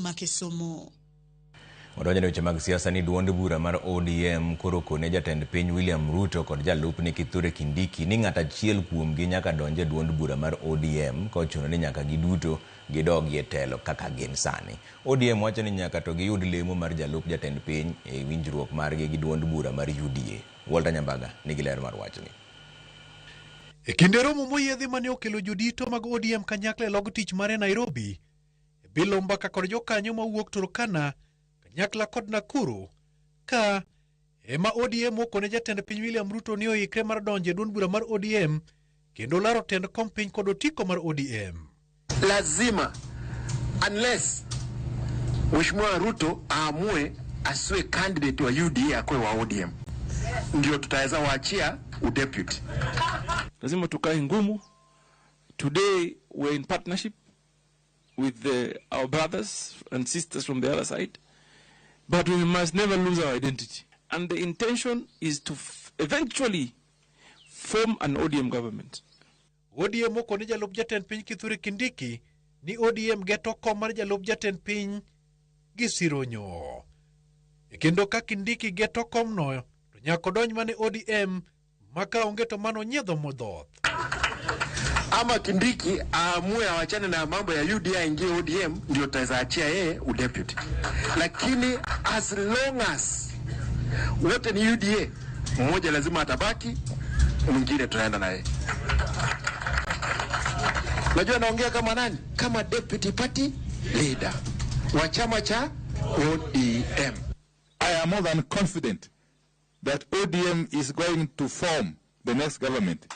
ma Kisumu. Odonjne weche mag siasa ni duond bura mar ODM koro kone jatend piny William Ruto kod jalupne Kithure Kindiki ni ng'at achiel kuomgi nyaka donje duond bura mar ODM kochuno ni nyaka giduto gidogie telo kaka gin sani. ODM wacho ni nyaka to giyud lemo mar jalup jatend piny e winjruok margi gi duond bura mar UDA. Walter Nyambaga nigi ler mar wachni. E kinde romo moyiedhi mane okelo jodito mag ODM kanyakla e log tich mare Nairobi, e bilo mbaka kod jokanyo mawuok Turkana, Kanyakla kod Nakuru, ka ema ODM okone jatend piny William Ruto ni oikre mar donje duond bura mar ODM kendo laro tend kom piny kod otiko mar ODM. Lazima unless Mheshimiwa Ruto aamue asiwe candidate wa UDA akwe wa ODM, ndio tutaweza waachia udeputy. Lazima tukae ngumu. Today we're in partnership with our brothers and sisters from the other side, but we must never lose our identity. And the intention is to eventually form an ODM government. ODM okone jalup jatend piny Kithure Kindiki ni ODM geto kom mar jalup jatend piny gi sironyo. E kendo ka Kindiki geto kom no, to nyako donj mane ODM maka onge to mano nyiedho modhoth. Ama Kindiki aamue awachane na mambo ya UDA ingie ODM, ndio tutaweza achia yeye udeputy. Lakini as long as wote ni UDA, mmoja lazima atabaki, mwingine tunaenda naye. Najua naongea kama nani? Kama deputy party leader wa chama cha ODM. I am more than confident that ODM is going to form the next government,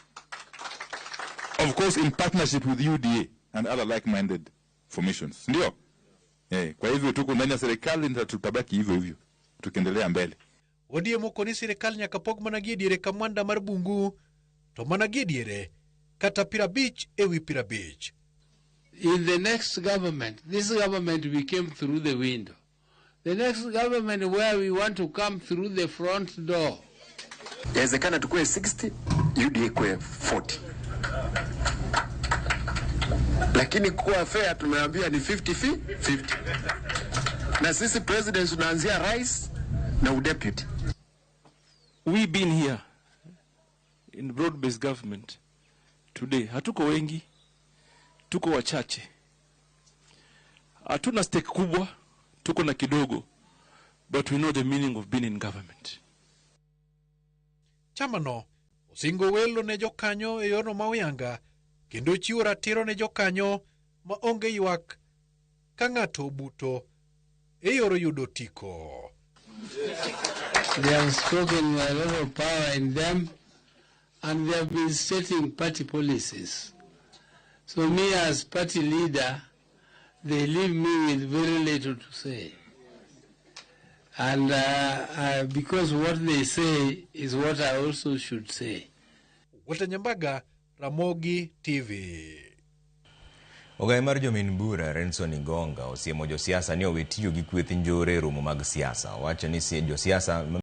of course in partnership with UDA and other like-minded formations. Ndio? Kwa hivyo tuko ndani ya serikali na tutabaki hivyo hivyo tukiendelea mbele. ODM okoni serikali nyaka pog managie diere ka mwanda mar bungu, to managie diere kata pirabich ewi pirabich. In the next government, this government we came through the window. The next government where we want to come through the front door. Yawezekana tukue 60, UDA kue 40. Lakini kuwa fair tumeambia ni 50-50. Na sisi president tunaanzia rais na udeputy. We've been here in broad-based government. Today, hatuko wengi, tuko wachache. Hatuna stake kubwa, tuko na kidogo, but we know the meaning of being in government. Chamano, osingo welo ne jokanyo e yono mauyanga, kendo chiwo ratiro ne jokanyo ma onge ywak ka ng'ato buto e yoro yudo tiko. They have spoken with a lot of power in them, and they have been stating party policies. So me as party leader, they leave me with very little to say. And because what they say is what I also should say. Walter Nyambaga, Ramogi TV. Ogai mar jomin bura Renson Igonga osiemo josiasa ni owetiyo gi kweth njore romo mag siasa. Wacho ni josiasa